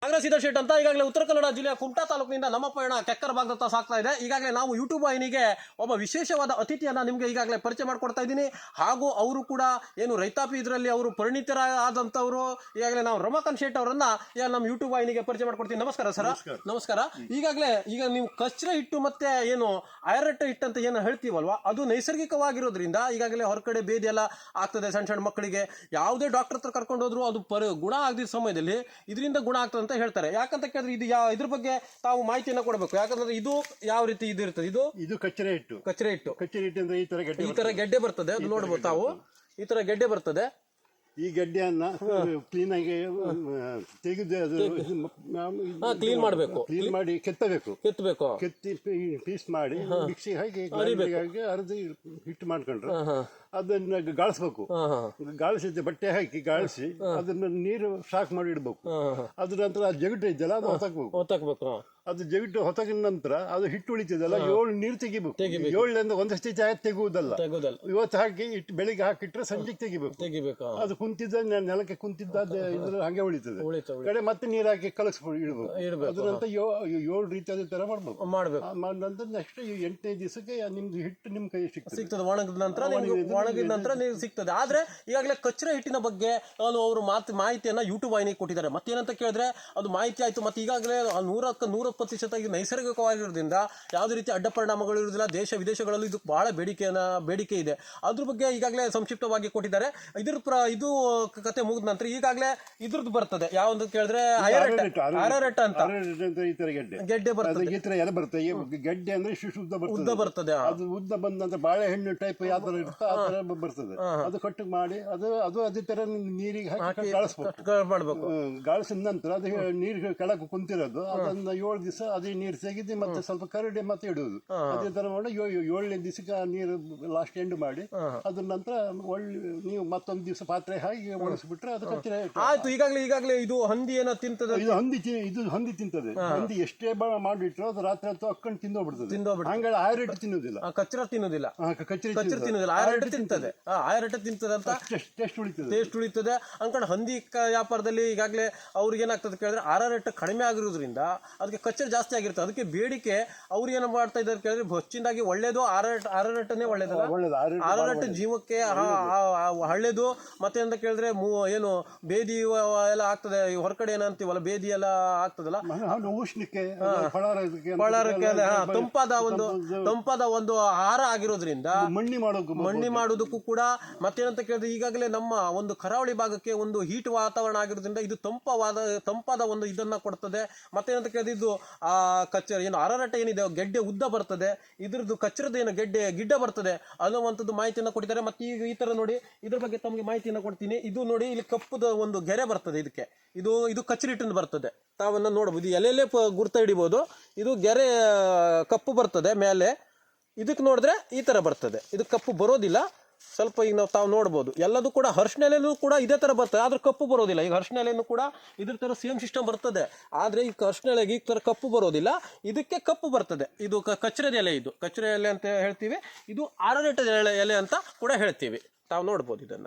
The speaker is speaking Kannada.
ನಾಗರಾಜ್ ಶೆಟ್ ಅಂತ ಈಗಾಗಲೇ ಉತ್ತರ ಕನ್ನಡ ಜಿಲ್ಲೆಯ ಕುಮಟಾ ತಾಲೂಕಿನಿಂದ ನಮ್ಮ ಪಯಣ ಕೆಕ್ಕರ ಭಾಗದತ್ತ ಸಾಗ್ತಾ ಇದೆ. ಈಗಾಗಲೇ ನಾವು ಯೂಟ್ಯೂಬ್ ವಾಹಿನಿಗೆ ಒಬ್ಬ ವಿಶೇಷವಾದ ಅತಿಥಿಯನ್ನ ನಿಮಗೆ ಈಗಾಗಲೇ ಪರಿಚಯ ಮಾಡ್ಕೊಡ್ತಾ ಇದ್ದೀನಿ. ಹಾಗೂ ಅವರು ಕೂಡ ಏನು ರೈತಾಪಿ ಇದರಲ್ಲಿ ಅವರು ಪರಿಣಿತರಾದಂಥವ್ರು. ಈಗಾಗಲೇ ನಾವು ರಮಾಕಾಂತ್ ಶೆಟ್ ಅವರನ್ನ ಈಗ ನಮ್ಮ ಯೂಟ್ಯೂಬ್ ವಾಹಿನಿಗೆ ಪರಿಚಯ ಮಾಡ್ಕೊಡ್ತೀನಿ. ನಮಸ್ಕಾರ ಸರ್. ನಮಸ್ಕಾರ. ಈಗ ನೀವು ಕಚ್ರೆ ಹಿಟ್ಟು ಮತ್ತೆ ಏನು ಐರಟ್ಟೆ ಹಿಟ್ಟು ಅಂತ ಏನು ಹೇಳ್ತೀವಲ್ವಾ, ಅದು ನೈಸರ್ಗಿಕವಾಗಿರೋದ್ರಿಂದ ಈಗಾಗಲೇ ಹೊರಗಡೆ ಬೇದಿ ಎಲ್ಲ ಆಗ್ತದೆ ಸಣ್ಣ ಸಣ್ಣ ಮಕ್ಕಳಿಗೆ. ಯಾವುದೇ ಡಾಕ್ಟರ್ ಹತ್ರ ಕರ್ಕೊಂಡು ಹೋದ್ರು ಅದು ಗುಣ ಆಗದಿದ್ದ ಸಮಯದಲ್ಲಿ ಇದರಿಂದ ಗುಣ ಆಗ್ತದೆ ಅಂತ ಹೇಳ್ತಾರೆ. ಯಾಕಂತ ಕೇಳಿದ್ರೆ ಇದು ಇದ್ರ ಬಗ್ಗೆ ತಾವು ಮಾಹಿತಿಯನ್ನು ಕೊಡಬೇಕು. ಯಾಕಂದ್ರೆ ಇದು ಯಾವ ರೀತಿ ಇದು ಇರ್ತದೆ, ಇದು ಕಚ್ಚರೆ ಹಿಟ್ಟು ಅಂದ್ರೆ ಈ ತರ ಗೆಡ್ಡೆ ಬರ್ತದೆ. ಅದು ನೋಡ್ಬೋದು ತಾವು, ಈ ತರ ಗೆಡ್ಡೆ ಬರ್ತದೆ. ಈ ಗಡ್ಡೆಯನ್ನ ಕ್ಲೀನ್ ಆಗಿ ತೆಗೆದು ಕ್ಲೀನ್ ಮಾಡಬೇಕು, ಕ್ಲೀನ್ ಮಾಡಿ ಕೆತ್ತಬೇಕು, ಕೆತ್ತಿ ಪೀಸ್ ಮಾಡಿ ಮಿಕ್ಸಿ ಹಾಕಿ ಅರ್ಧ ಹಿಟ್ಟು ಮಾಡ್ಕೊಂಡ್ರೆ ಅದನ್ನ ಗಾಳಿಸ್ಬೇಕು. ಗಾಳಿಸಿದ ಬಟ್ಟೆ ಹಾಕಿ ಗಾಳಿಸಿ ಅದನ್ನ ನೀರು ಶಾಕ್ ಮಾಡಿ ಇಡ್ಬೇಕು. ಅದ್ರ ನಂತರ ಆ ಜಗಟ್ಟು ಇದೆಯಲ್ಲ ಅದು ಹೊತ್ತಾಕ್ಬೇಕು. ಅದು ಜಗಟ್ಟು ಹೊತ್ತಗಿದ ನಂತರ ಅದು ಹಿಟ್ಟು ಉಳಿತದಲ್ಲ 7 ನೀರು ತೆಗಿಬೇಕು. 7 ಒಂದಷ್ಟು ತೆಗುವುದಲ್ಲ. ಇವತ್ತು ಹಾಕಿ ಬೆಳಿಗ್ಗೆ ಹಾಕಿಟ್ರೆ ಸಂಜೆಗೆ ತೆಗಿಬೇಕು. ಅದು ಕುಂತಿದ್ದ ನೆಲಕ್ಕೆ ಕುಂತಿದ್ದ ಇದ್ರ ಹಂಗೆ ಉಳಿತದೆ. ಕಡೆ ಮತ್ತೆ ನೀರು ಹಾಕಿ ಕಲಸ್ಬಿಟ್ಟು ಇಡ್ಬೇಕು. ಅದ್ರ ನಂತರ 7 ರೀತಿ ಅದೇ ತರ ಮಾಡ್ಬೇಕು. ನಂತರ ನೆಕ್ಸ್ಟ್ 8ನೇ ದಿವಸಕ್ಕೆ ನಿಮ್ದು ಹಿಟ್ಟು ನಿಮ್ ಕೈ ಸಿಗ್ತದೆ. ಒಣಗಿದ ನಂತರ ನೀವು ಸಿಗ್ತದೆ. ಆದ್ರೆ ಈಗಾಗಲೇ ಕಚ್ಚರೆ ಹಿಟ್ಟಿನ ಬಗ್ಗೆ ಅವರು ಮಾಹಿತಿಯನ್ನ ಯೂಟ್ಯೂಬ್ ವಾಹಿನಿ ಕೊಟ್ಟಿದ್ದಾರೆ. ಮತ್ತೇನಂತ ಕೇಳಿದ್ರೆ ಅದು ಮಾಹಿತಿ ಆಯ್ತು. ಮತ್ತೆ ಈಗಾಗಲೇ 100% ಇದು ನೈಸರ್ಗಿಕವಾಗಿರೋದ್ರಿಂದ ಯಾವುದೇ ರೀತಿ ಅಡ್ಡ ಪರಿಣಾಮಗಳು ಇರುವುದಿಲ್ಲ. ದೇಶ ವಿದೇಶಗಳಲ್ಲೂ ಇದು ಬಹಳ ಬೇಡಿಕೆ ಇದೆ. ಅದ್ರ ಬಗ್ಗೆ ಈಗಾಗಲೇ ಸಂಕ್ಷಿಪ್ತವಾಗಿ ಕೊಟ್ಟಿದ್ದಾರೆ. ಇದು ಕತೆ ಮುಗಿದ ನಂತರ ಈಗಾಗಲೇ ಇದ್ರದ್ದು ಬರ್ತದೆ. ಯಾವಂತ ಕೇಳಿದ್ರೆ ಐರಟ್ ಅಂತ ಈ ತರ ಗೆಡ್ಡೆ ಬರ್ತದೆ. ಈ ತರ ಎಲೆ ಬರ್ತದೆ. ಗೆಡ್ಡೆ ಅಂದ್ರೆ ಉದ್ದ ಬರ್ತದೆ. ಅದು ಉದ್ದ ಬಂದ ನಂತರ ಬಾಳೆಹಣ್ಣು ಟೈಪ್ ಯಾವ ತರ ಇರುತ್ತೆ ಆ ತರ ಬರ್ತದೆ. ಅದು ಕಟ್ಟು ಮಾಡಿ ಅದು ಅದೇ ತರ ನೀರಿಗೆ ಹಾಕಿ ಗಾಳಿಸ್ಬೇಕು. ಗಾಳಿಸಿದ ನಂತರ ಅದು ನೀರು ಕೆಳಗೆ ಕುಂತಿರೋದು ಅದನ್ನ 7 ದಿವಸ ಅದೇ ನೀರು ತೆಗೆದು ಮತ್ತೆ ಸ್ವಲ್ಪ ಕರಡಿ ಮತ್ತೆ ಇಡುವುದು. ಅದೇ ತರ ಮಾಡಿ 7ನೇ ದಿವಸಕ್ಕೆ ನೀರು ಲಾಸ್ಟ್ ಎಂಡ್ ಮಾಡಿ ಅದ್ರ ನಂತರ ನೀವು ಮತ್ತೊಂದು ದಿವಸ ಪಾತ್ರೆ ಹಾಕಿ ಒಣಗಿಸ್ಬಿಟ್ರೆ ಅದು ಕಚ್ಚರೆ ಆಯ್ತು. ಈಗಾಗಲೇ ಇದು ಹಂದಿ ಏನೋ ತಿಂತದೆ. ಇದು ಹಂದಿ ತಿಂತದೆ. ಹಂದಿ ಎಷ್ಟೇ ಮಾಡಿಟ್ರು ಅದು ರಾತ್ರಿ ಹೊತ್ತು ಅಕ್ಕಂಡು ತಿಂದೋಗ್ಬಿಡ್ತದೆ. ಹಂಗಾಗಿ ಐರಟ್ಟೆ ತಿನ್ನುವುದಿಲ್ಲ, ಕಚ್ಚರೆ ತಿನ್ನುವುದಿಲ್ಲ. ಐರಟ್ಟೆ ತಿಂತದೆ ಅಂತ ಟೇಸ್ಟ್ ಉಳಿತದೆ ಅನ್ಕೊಂಡು ಹಂದಿ ವ್ಯಾಪಾರದಲ್ಲಿ ಈಗಾಗಲೇ ಅವ್ರಿಗೆ ಏನಾಗ್ತದೆ ಕೇಳಿದ್ರೆ ಐರಟ್ಟೆ ಕಡಿಮೆ ಆಗಿರೋದ್ರಿಂದ ಅದಕ್ಕೆ ಕಚ್ಚರೆ ಜಾಸ್ತಿ ಆಗಿರ್ತದೆ. ಅದಕ್ಕೆ ಬೇಡಿಕೆ ಅವ್ರು ಏನು ಮಾಡ್ತಾ ಇದ್ದಾರೆ ಕೇಳಿದ್ರೆ ಹೆಚ್ಚಿನದಾಗಿ ಒಳ್ಳೇದು ಐರಟ್ಟೆನೇ ಒಳ್ಳೇದಲ್ಲ. ಐರಟ್ಟೆ ಜೀವಕ್ಕೆ ಒಳ್ಳೇದು. ಮತ್ತೆ ಅಂತ ಕೇಳಿದ್ರೆ ಏನು ಬೇದಿ ಎಲ್ಲ ಆಗ್ತದೆ. ಹೊರಗಡೆ ಏನಂತೀವಲ್ಲ ಬೇದಿ ಎಲ್ಲ ಆಗ್ತದಲ್ಲ, ಪಳಾರಕ್ಕೆ ತಂಪಾದ ಒಂದು ಆಹಾರ ಆಗಿರೋದ್ರಿಂದ ಮಣ್ಣಿ ಮಾಡೋದಕ್ಕೂ ಕೂಡ. ಮತ್ತೇನಂತ ಕೇಳಿದ್ರೆ ಈಗಾಗಲೇ ನಮ್ಮ ಒಂದು ಕರಾವಳಿ ಭಾಗಕ್ಕೆ ಒಂದು ಹೀಟ್ ವಾತಾವರಣ ಆಗಿರೋದ್ರಿಂದ ಇದು ತಂಪಾದ ಒಂದು ಇದನ್ನ ಕೊಡ್ತದೆ. ಮತ್ತೇನಂತ ಕೇಳಿದ್ರೆ ಇದು ಕಚ್ಚರೆ ಏನು ಐರಟ್ಟೆ ಏನಿದೆ ಗೆಡ್ಡೆ ಉದ್ದ ಬರ್ತದೆ. ಇದ್ರದ್ದು ಕಚ್ಚರದ ಏನು ಗಿಡ್ಡ ಬರ್ತದೆ ಅನ್ನುವಂಥದ್ದು ಮಾಹಿತಿಯನ್ನು ಕೊಟ್ಟಿದ್ದಾರೆ. ಮತ್ತೆ ಈಗ ಈ ತರ ನೋಡಿ ಇದ್ರ ಬಗ್ಗೆ ತಮಗೆ ಮಾಹಿತಿಯನ್ನು ಕೊಡ್ತೀನಿ. ಇದು ನೋಡಿ ಇಲ್ಲಿ ಕಪ್ಪುದ ಒಂದು ಗೆರೆ ಬರ್ತದೆ. ಇದಕ್ಕೆ ಇದು ಕಚ್ಚರೆ ಹಿಟ್ಟಿಂದ ಬರ್ತದೆ. ತಾವನ್ನ ನೋಡಬಹುದು, ಎಲೆಯಲ್ಲೇ ಗುರ್ತ ಹಿಡಿಬಹುದು. ಇದು ಗೆರೆ ಕಪ್ಪು ಬರ್ತದೆ ಮೇಲೆ. ಇದಕ್ಕೆ ನೋಡಿದ್ರೆ ಈ ತರ ಬರ್ತದೆ. ಇದು ಕಪ್ಪು ಬರೋದಿಲ್ಲ. ಸ್ವಲ್ಪ ಈಗ ತಾವು ನೋಡ್ಬೋದು ಎಲ್ಲದೂ ಕೂಡ ಅರಿಶಿನ ಎಲೆನೂ ಕೂಡ ಇದೇ ತರ ಬರ್ತದೆ. ಆದ್ರೆ ಕಪ್ಪು ಬರೋದಿಲ್ಲ. ಈಗ ಅರಿಶಿನ ಎಲೆನೂ ಕೂಡ ಇದ್ರ ತರ ಸೇಮ್ ಸಿಸ್ಟಮ್ ಬರ್ತದೆ. ಆದ್ರೆ ಈ ಅರಿಶಿನ ಎಲೆಗೆ ಈ ತರ ಕಪ್ಪು ಬರೋದಿಲ್ಲ. ಇದಕ್ಕೆ ಕಪ್ಪು ಬರ್ತದೆ. ಇದು ಕಚ್ಚರದ ಎಲೆ, ಇದು ಕಚ್ಚರೆ ಎಲೆ ಅಂತ ಹೇಳ್ತೀವಿ. ಇದು ಐರಟ್ಟೆ ಎಲೆ ಅಂತ ಕೂಡ ಹೇಳ್ತೀವಿ. ತಾವು ನೋಡ್ಬೋದು ಇದನ್ನ.